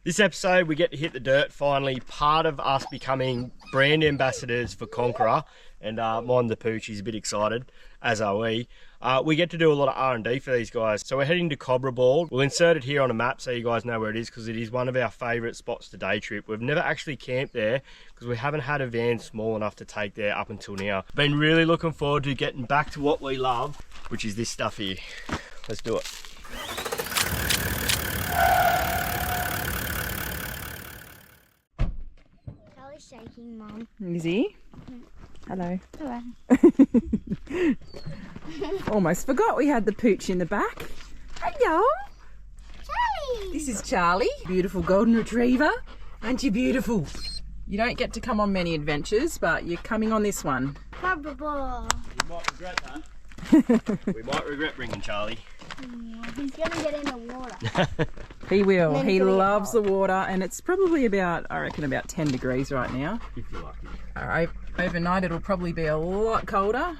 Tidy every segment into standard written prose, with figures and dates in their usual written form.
This episode, we get to hit the dirt finally, part of us becoming brand ambassadors for Conqueror, and mine the pooch, he's a bit excited, as are we. We get to do a lot of R&D for these guys. So we're heading to Cobrabald. We'll insert it here on a map so you guys know where it is, because it is one of our favourite spots to day trip. We've never actually camped there because we haven't had a van small enough to take there up until now. Been really looking forward to getting back to what we love, which is this stuff here. Let's do it. Charlie's shaking, Mum. Is he? Hello. Hello. Almost forgot we had the pooch in the back. Hello. Charlie! This is Charlie, beautiful golden retriever. Aren't you beautiful? You don't get to come on many adventures, but you're coming on this one. Cobrabald. You might regret that. We might regret bringing Charlie. He's going to get in the water. He will. Then He it's gonna get loves the hot. water, and it's probably about, I reckon, about 10 degrees right now. If you're lucky. All right, overnight it'll probably be a lot colder,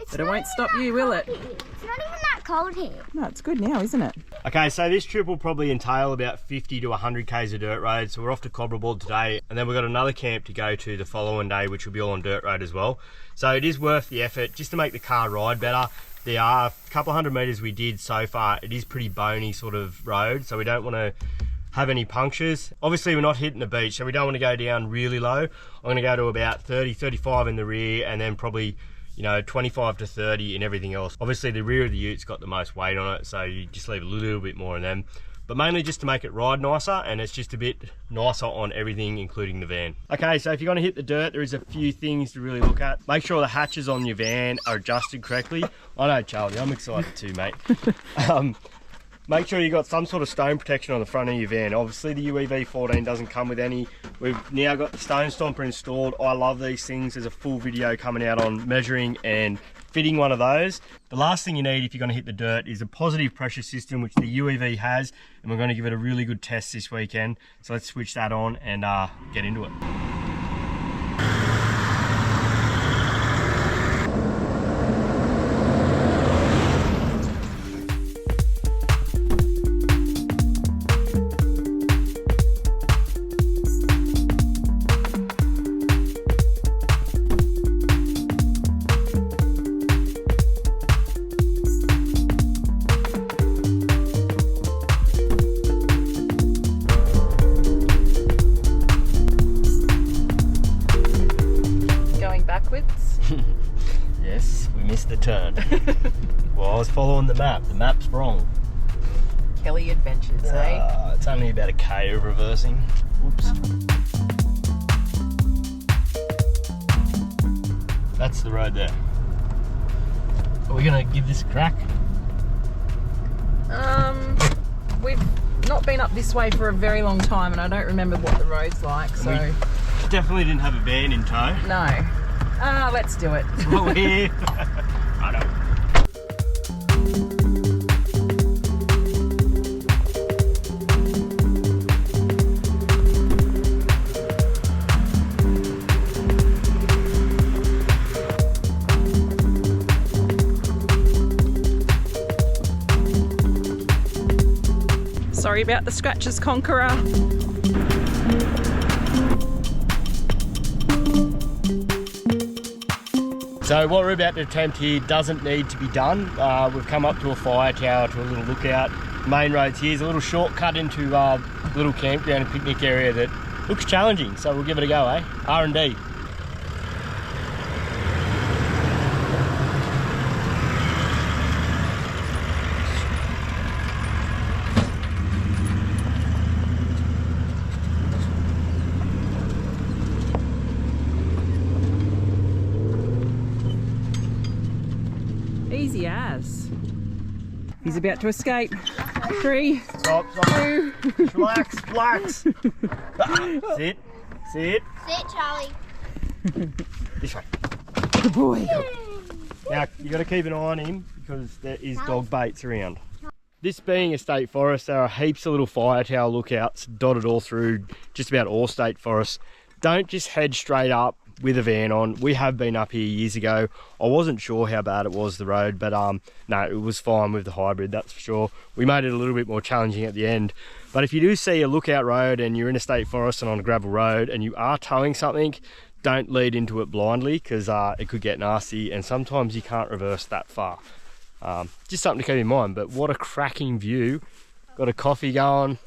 It's but it not won't even stop that you, will it? cold here. It's not even that cold here. No, it's good now, isn't it? Okay, so this trip will probably entail about 50 to 100 k's of dirt road. So we're off to Cobrabald today, and then we've got another camp to go to the following day, which will be all on dirt road as well. So it is worth the effort just to make the car ride better. There are a couple of hundred metres we did so far. It is pretty bony sort of road, so we don't want to have any punctures. Obviously we're not hitting the beach, so we don't want to go down really low. I'm going to go to about 30, 35 in the rear, and then probably, you know, 25 to 30 in everything else. Obviously the rear of the ute's got the most weight on it, so you just leave a little bit more in them. But mainly just to make it ride nicer, and it's just a bit nicer on everything, including the van. Okay, so if you're gonna hit the dirt, there is a few things to really look at. Make sure the hatches on your van are adjusted correctly. I know, Charlie, I'm excited too, mate. Make sure you got some sort of stone protection on the front of your van. Obviously the UEV14 doesn't come with any. We've now got the stone stomper installed. I love these things. There's a full video coming out on measuring and fitting one of those. The last thing you need if you're going to hit the dirt is a positive pressure system, which the UEV has, and we're going to give it a really good test this weekend. So let's switch that on and get into it. Yes, we missed the turn. Well, I was following the map. The map's wrong. Kelly Adventures, eh? It's only about a K of reversing. Oops. That's the road there. Are we gonna give this a crack? We've not been up this way for a very long time, and I don't remember what the road's like, so... We definitely didn't have a van in tow. No. Let's do it. Well, we're here. Righto. Sorry about the scratches, Conqueror. So what we're about to attempt here doesn't need to be done. We've come up to a fire tower to a little lookout. Main roads here is a little shortcut into a little campground and picnic area that looks challenging, so we'll give it a go, eh? R&D. Easy as. He's about to escape. 3, Stop. 2. Just relax, relax. Sit. Sit, Charlie. This way. Good boy. Now, you got to keep an eye on him because there is dog baits around. This being a state forest, there are heaps of little fire tower lookouts dotted all through just about all state forests. Don't just head straight up with a van on. We have been up here years ago. I wasn't sure how bad it was, the road, but no, it was fine with the hybrid, that's for sure. We made it a little bit more challenging at the end. But if you do see a lookout road and you're in a state forest and on a gravel road and you are towing something, don't lead into it blindly, because it could get nasty, and sometimes you can't reverse that far. Just something to keep in mind. But what a cracking view. Got a coffee going.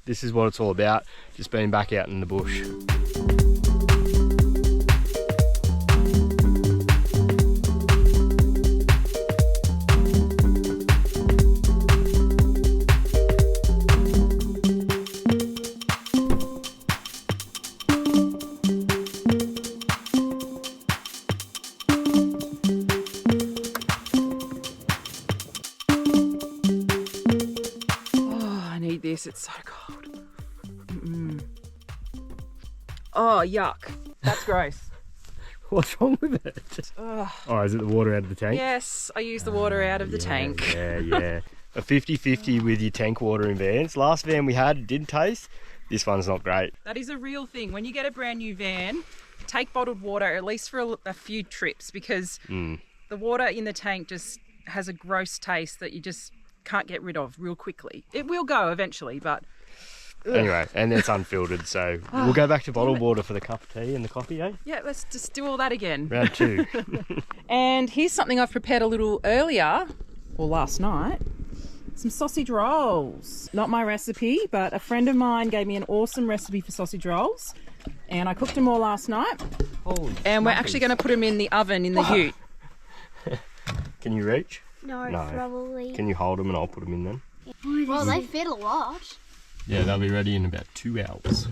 This is what it's all about, just being back out in the bush. It's so cold. Oh, yuck. That's gross. What's wrong with it? Oh, is it the water out of the tank? Yes, I use the water out of the tank. Yeah. A 50-50 with your tank water in vans. Last van we had didn't taste. This one's not great. That is a real thing. When you get a brand new van, take bottled water at least for a few trips, because the water in the tank just has a gross taste that you just can't get rid of real quickly. It will go eventually, but anyway, and it's unfiltered, so we'll go back to bottled water for the cup of tea and the coffee, eh? Yeah, let's just do all that again. Round 2. And here's something I've prepared a little earlier, or last night. Some sausage rolls. Not my recipe, but a friend of mine gave me an awesome recipe for sausage rolls, and I cooked them all last night. And we're actually going to put them in the oven in the ute. Can you reach? No, probably. Can you hold them and I'll put them in then? Well, they fit a lot. Yeah, they'll be ready in about 2 hours.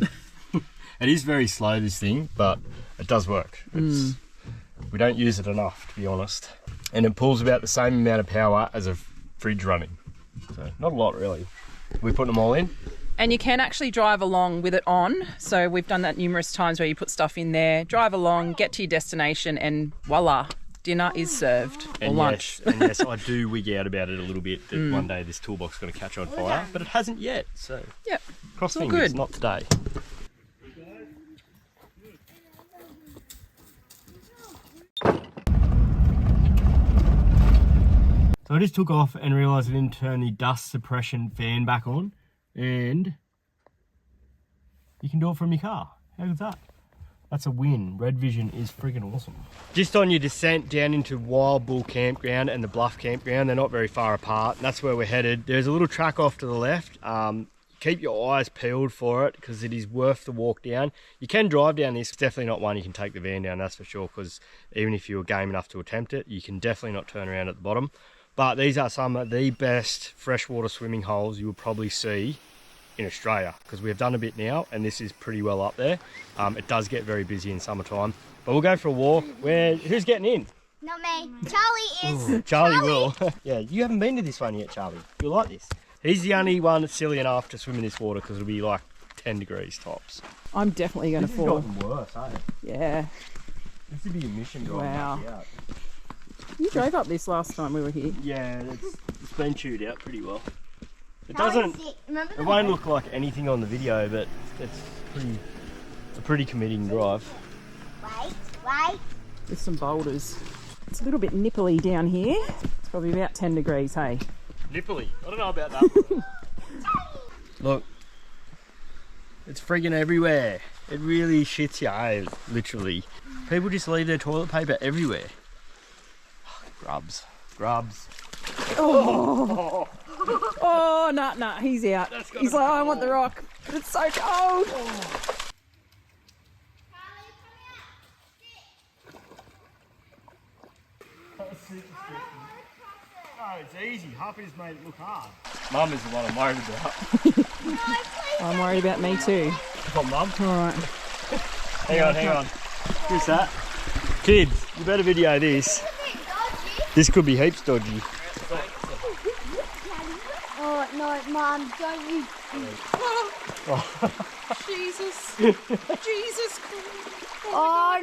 It is very slow, this thing, but it does work. We don't use it enough, to be honest. And it pulls about the same amount of power as a fridge running. So not a lot, really. We put them all in. And you can actually drive along with it on. So we've done that numerous times where you put stuff in there, drive along, get to your destination, and voila. Dinner is served, or lunch. Yes, I do wig out about it a little bit that one day this toolbox is going to catch on fire, but it hasn't yet. So yep, cross fingers, good. Not today. So I just took off and realised I didn't turn the dust suppression fan back on, and you can do it from your car. How good's that? That's a win. Red Vision is friggin' awesome. Just on your descent down into Wild Bull Campground and the Bluff Campground, they're not very far apart. That's where we're headed. There's a little track off to the left. Keep your eyes peeled for it, because it is worth the walk down. You can drive down this. It's definitely not one you can take the van down, that's for sure, because even if you were game enough to attempt it, you can definitely not turn around at the bottom. But these are some of the best freshwater swimming holes you will probably see in Australia, because we have done a bit now and this is pretty well up there. It does get very busy in summertime, but we'll go for a walk. Who's getting in? Not me. Charlie is. Ooh, Charlie will. Yeah, you haven't been to this one yet, Charlie. You'll like this. He's the only one that's silly enough to swim in this water, because it'll be like 10 degrees tops. I'm definitely going to fall. This has gotten worse, eh? Yeah. This would be a mission driving out. You drove up this last time we were here. Yeah, it's been chewed out pretty well. It doesn't. It won't look like anything on the video, but it's a pretty committing drive. Wait. With some boulders. It's a little bit nipply down here. It's probably about 10 degrees, hey? Nipply? I don't know about that. Look, it's friggin' everywhere. It really shits you out, literally. People just leave their toilet paper everywhere. Grubs. Oh, nah, he's out. He's like, I want the rock. But it's so cold. No, it's easy. Happy's made it look hard. Mum is the one I'm worried about. I'm worried about me too. Come on, Mum. Alright. Hang on. Who's that? Kids, you better video this. This could be heaps dodgy. Oh, no, Mum, don't you... Oh. Jesus. Jesus Christ. Oh,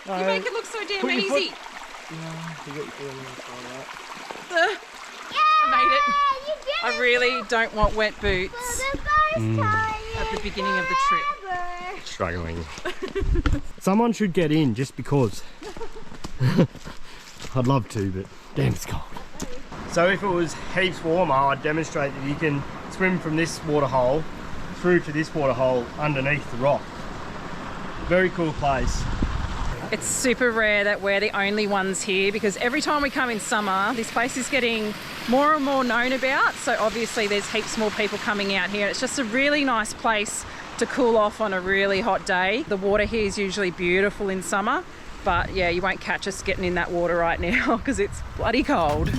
no. You make it look so damn easy. Yeah, you got your feet on the inside, right? I made it. You I really don't want wet boots at the beginning of the trip. Struggling. Someone should get in just because. I'd love to, but damn, it's cold. So if it was heaps warmer, I'd demonstrate that you can swim from this waterhole through to this waterhole underneath the rock. Very cool place. It's super rare that we're the only ones here because every time we come in summer, this place is getting more and more known about. So obviously there's heaps more people coming out here. It's just a really nice place to cool off on a really hot day. The water here is usually beautiful in summer, but yeah, you won't catch us getting in that water right now because it's bloody cold.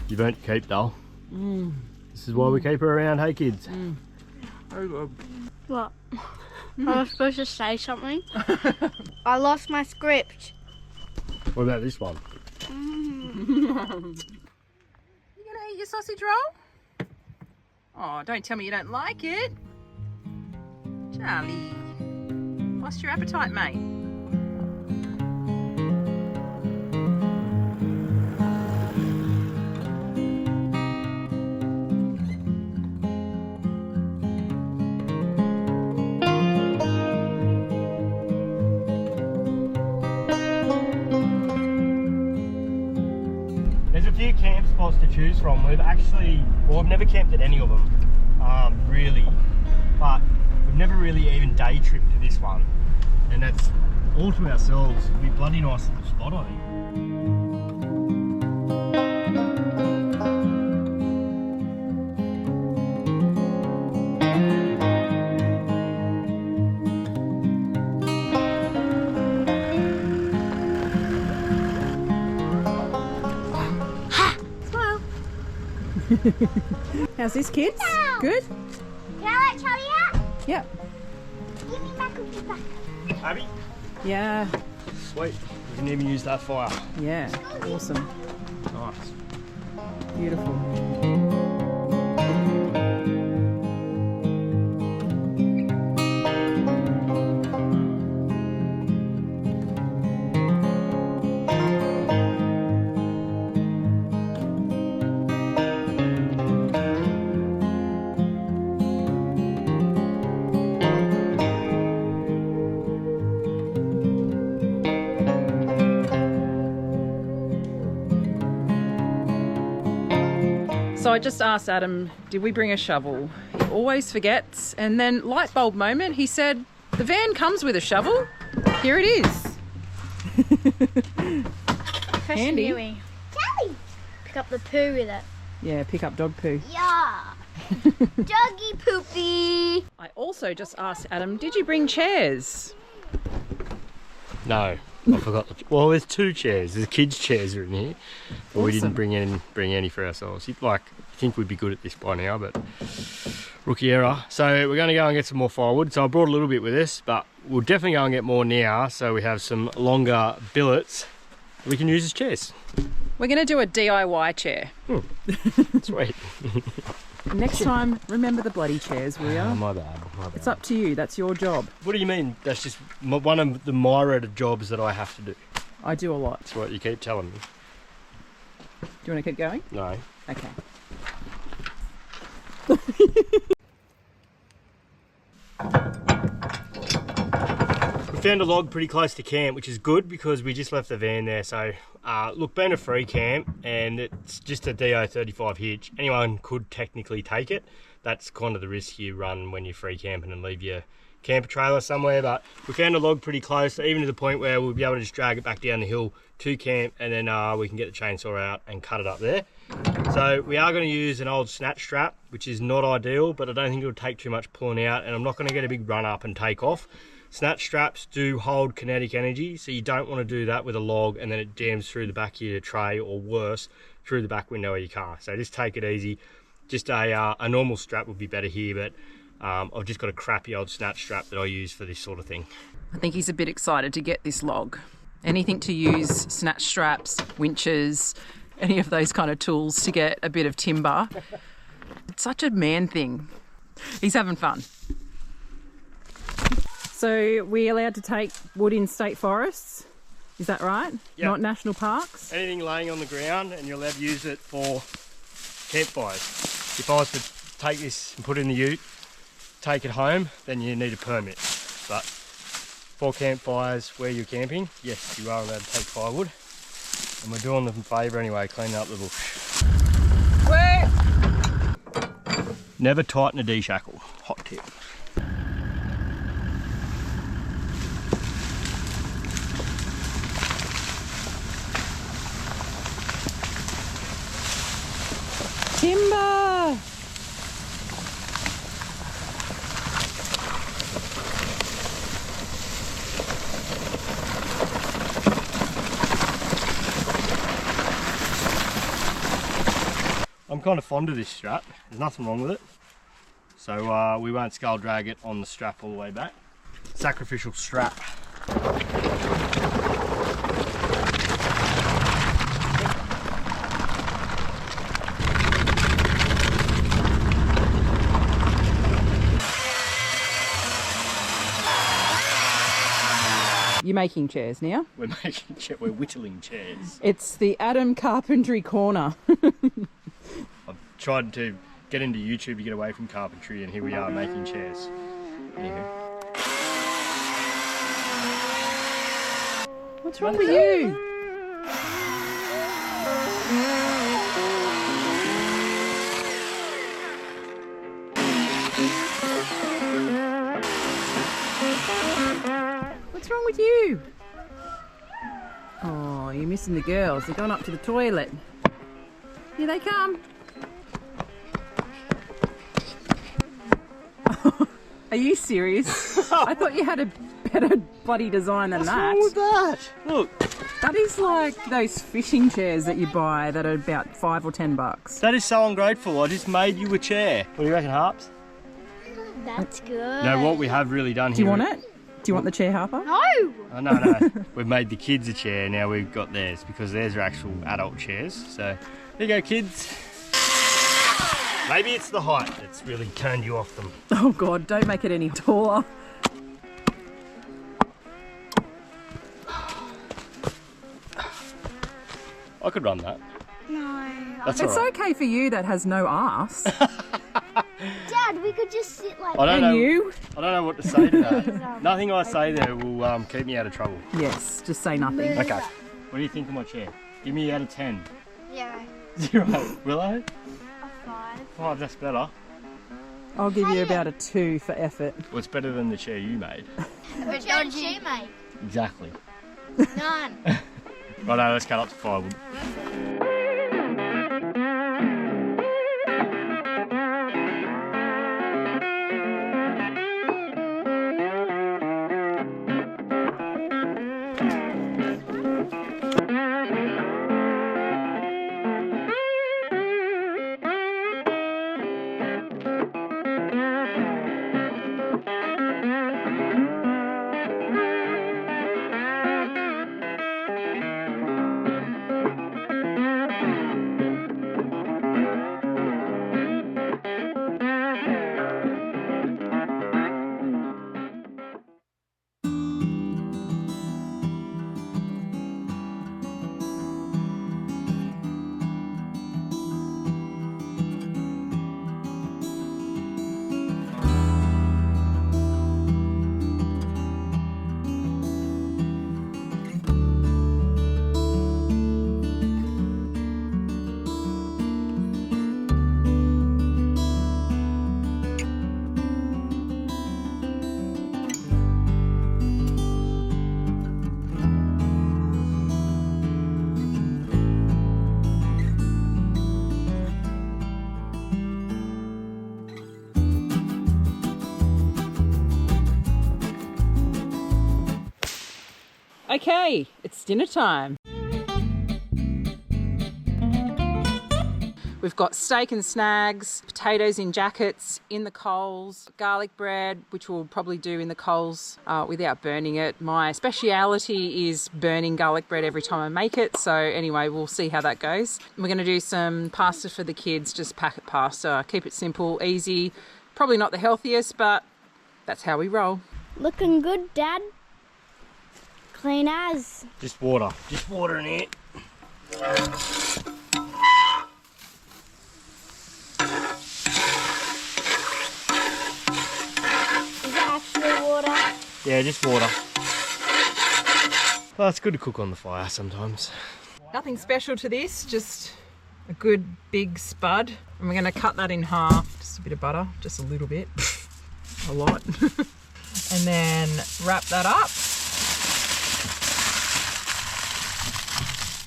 You won't keep dull. This is why we keep her around, hey kids. Very good. What? I was supposed to say something. I lost my script. What about this one? You gonna eat your sausage roll? Oh, don't tell me you don't like it. Charlie, what's your appetite, mate? There's a few camp spots to choose from. We've never camped at any of them, really, but we've never really even day tripped to this one, and that's all to ourselves. It'll be a bloody nice little spot, I think. How's this, kids? Good? Can I let Charlie out? Yep. Give me my cookie back. Abby? Yeah. Sweet. You can even use that fire. Yeah. Awesome. Nice. Beautiful. So I just asked Adam, did we bring a shovel? He always forgets. And then light bulb moment, he said, the van comes with a shovel. Here it is. Handy. Charlie! Pick up the poo with it. Yeah, pick up dog poo. Yeah. Doggy poopy. I also just asked Adam, did you bring chairs? No, I forgot. Well, there's two chairs. There's kids' chairs are in here, but we didn't bring any for ourselves. You'd think we'd be good at this by now, but rookie error. So we're going to go and get some more firewood. So I brought a little bit with us, but we'll definitely go and get more now. So we have some longer billets we can use as chairs. We're going to do a DIY chair. Sweet. Next time, remember the bloody chairs, will ya? Oh, my bad. It's up to you. That's your job. What do you mean? That's just one of the myriad jobs that I have to do. I do a lot. That's what you keep telling me. Do you want to keep going? No. Okay. We found a log pretty close to camp, which is good because we just left the van there. So, look, being a free camp and it's just a DO35 hitch, anyone could technically take it. That's kind of the risk you run when you're free camping and leave your camper trailer somewhere. But we found a log pretty close, even to the point where we'll be able to just drag it back down the hill to camp, and then we can get the chainsaw out and cut it up there. So we are going to use an old snatch strap, which is not ideal, but I don't think it'll take too much pulling out, and I'm not going to get a big run up and take off. Snatch straps do hold kinetic energy, so you don't want to do that with a log and then it jams through the back of your tray, or worse, through the back window of your car. So just take it easy. Just a normal strap would be better here, but I've just got a crappy old snatch strap that I use for this sort of thing. I think he's a bit excited to get this log. Anything to use snatch straps, winches, any of those kind of tools to get a bit of timber. It's such a man thing. He's having fun. So we're allowed to take wood in state forests, is that right? Yep. Not national parks? Anything laying on the ground, and you're allowed to use it for campfires. If I was to take this and put it in the ute, take it home, then you need a permit. But for campfires where you're camping, yes, you are allowed to take firewood. And we're doing them a favour anyway, cleaning up the bush. Where? Never tighten a D-shackle. Hot tip. Timber! I'm kind of fond of this strap. There's nothing wrong with it. So we won't skull drag it on the strap all the way back. Sacrificial strap. You're making chairs now? We're whittling chairs. It's the Adam Carpentry Corner. I've tried to get into YouTube to get away from carpentry, and here we are making chairs. Anywho. What's wrong with you? What's wrong with you? Oh, you're missing the girls. They're going up to the toilet. Here they come. Are you serious? I thought you had a better bloody design than that. What's wrong with that? Look. That is like those fishing chairs that you buy that are about $5 or $10. That is so ungrateful. I just made you a chair. What do you reckon, Harps? That's good. No, what we have really done here... Do you want it? Do you want the chair, Harper? No! Oh, no. We've made the kids a chair, now we've got theirs, because theirs are actual adult chairs. So, there you go, kids. Maybe it's the height that's really turned you off them. Oh God, don't make it any taller. I could run that. No. That's It's all right. okay for you that has no arse. Dad, we could just sit like I don't And know. you? I don't know what to say to that. Nothing I say there will keep me out of trouble. Yes, just say nothing. Okay. What do you think of my chair? Give me out of 10. Yeah. 0. Will I? A 5. 5, that's better. I'll give you about a 2 for effort. Well, it's better than the chair you made. What did she make? Exactly. None. Righto, let's cut up to firewood. Okay, it's dinner time. We've got steak and snags, potatoes in jackets in the coals, garlic bread, which we'll probably do in the coals without burning it. My speciality is burning garlic bread every time I make it. So anyway, we'll see how that goes. We're going to do some pasta for the kids, just packet pasta. Keep it simple, easy. Probably not the healthiest, but that's how we roll. Looking good, Dad. Clean as. Just water in here. Water. Yeah, just water. Well, it's good to cook on the fire sometimes. Nothing special to this, just a good big spud. And we're going to cut that in half. Just a bit of butter, just a little bit, a lot. And then wrap that up.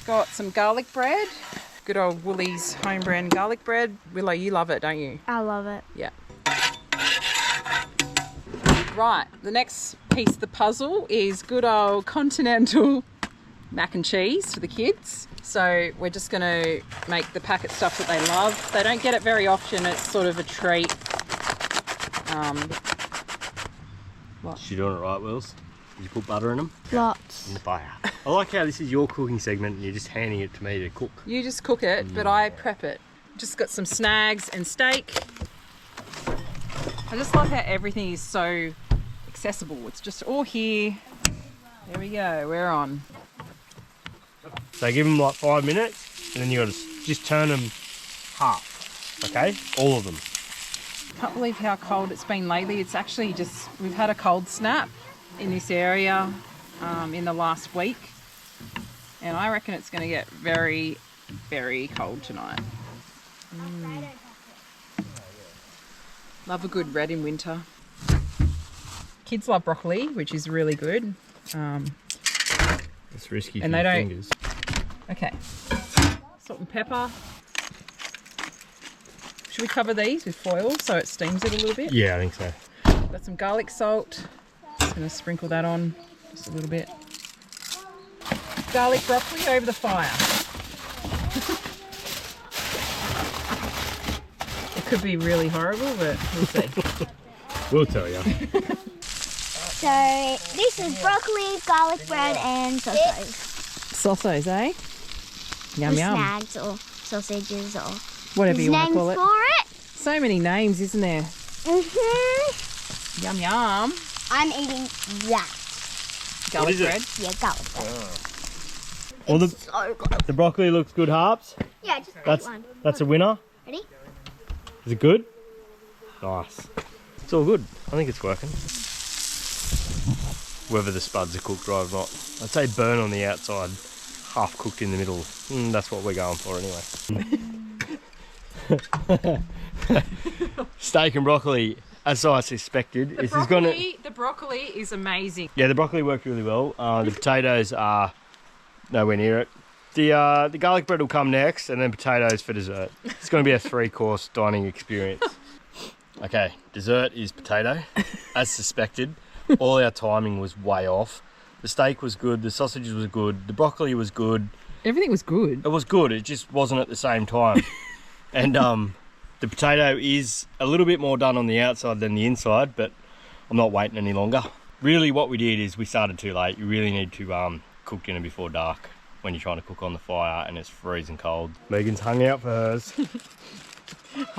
Got some garlic bread. Good old Woolies home brand garlic bread. Willow, you love it, don't you? I love it. Yeah. Right, the next piece of the puzzle is good old continental mac and cheese for the kids. So we're just going to make the packet stuff that they love. They don't get it very often. It's sort of a treat. You doing it right, Wills? Did you put butter in them? Lots. In the fire. I like how this is your cooking segment and you're just handing it to me to cook. You just cook it, but I prep it. Just got some snags and steak. I just love how everything is so accessible. It's just all here. There we go, we're on. So give them like 5 minutes and then you got to just turn them half, okay? All of them. Can't believe how cold it's been lately. It's actually just, we've had a cold snap in this area in the last week. And I reckon it's going to get very, very cold tonight. Love a good red in winter. Kids love broccoli, which is really good. It's risky and for they your don't. fingers. Okay. Salt and pepper. Should we cover these with foil so it steams it a little bit? Yeah, I think so. Got some garlic salt. Just going to sprinkle that on just a little bit. Garlic broccoli over the fire. It could be really horrible, but we'll see. We'll tell you. So this is broccoli, garlic bread, and sausages. Sausages, eh? Yum Or yum. snags or sausages or Whatever you want to call names it. for it. So many names, isn't there? Yum yum. I'm eating that. Garlic is it? bread. Yeah, garlic bread. Well, So good. the broccoli looks good, Harps. Yeah, just That's eat one. a winner. Ready? Is it good? Nice. It's all good. I think it's working. Whether the spuds are cooked right or not. I'd say burn on the outside, half cooked in the middle. That's what we're going for anyway. Steak and broccoli, as I suspected. The broccoli is amazing. Yeah, the broccoli worked really well. The potatoes are nowhere near it. The garlic bread will come next, and then potatoes for dessert. It's going to be a 3-course dining experience. Okay, dessert is potato, as suspected. All our timing was way off. The steak was good, the sausages was good, the broccoli was good. Everything was good. It was good, it just wasn't at the same time. And the potato is a little bit more done on the outside than the inside, but I'm not waiting any longer. Really what we did is we started too late. You really need to cook dinner before dark when you're trying to cook on the fire and it's freezing cold. Megan's hung out for hers.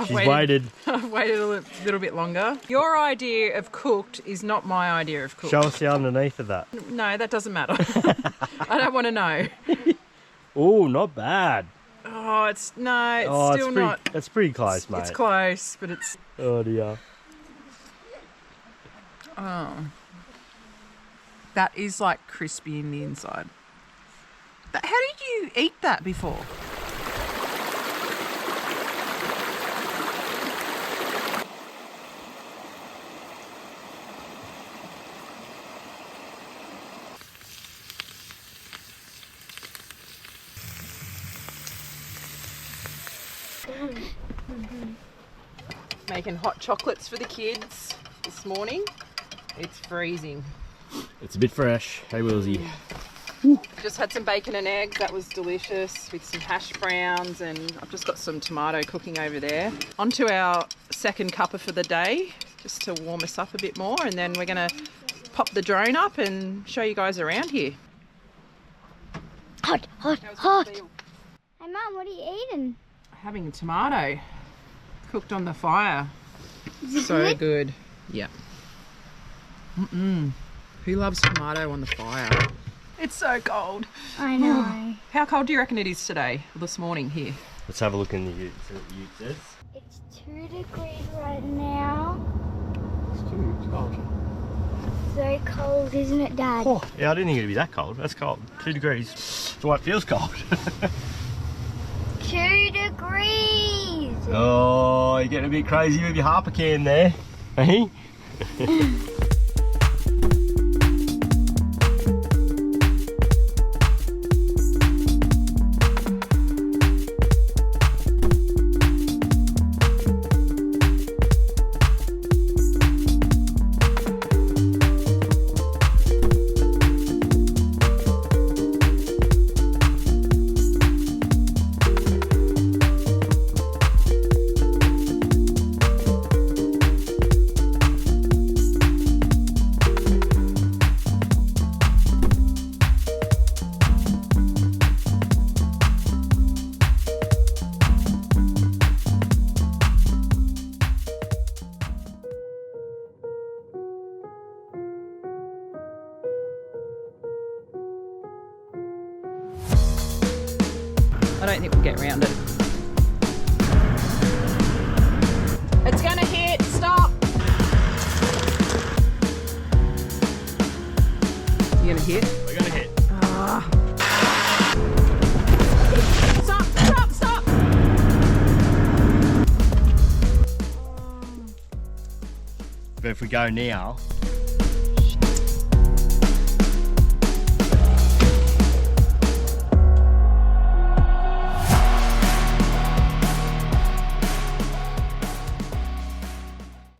She's waited. I've waited a little bit longer. Your idea of cooked is not my idea of cooked. Show us the underneath of that. No, that doesn't matter. I don't want to know. Oh, not bad. Oh, it's still not. That's pretty close, mate. It's close, but it's. Oh dear. Oh, that is like crispy in the inside. How did you eat that before? Making hot chocolates for the kids this morning. It's freezing. It's a bit fresh. Hey, Willsy. Just had some bacon and eggs, that was delicious, with some hash browns, and I've just got some tomato cooking over there. On to our second cuppa for the day, just to warm us up a bit more, and then we're going to pop the drone up and show you guys around here. Hot, hot, hot. Hey Mum, what are you eating? Having a tomato cooked on the fire. Is it So good? good. Yeah. Who loves tomato on the fire? It's so cold. I know. How cold do you reckon it is today, or this morning here? Let's have a look in the ute, see what the ute says. It's 2 degrees right now. It's cold. So cold, isn't it, Dad? Oh, yeah, I didn't think it'd be that cold. That's cold. 2 degrees. That's why it feels cold. 2 degrees! Oh, you're getting a bit crazy with your harper can there. Hey? I don't think we'll get round it. It's gonna hit, stop! You gonna hit? We're gonna hit. Stop, stop, stop! But if we go now,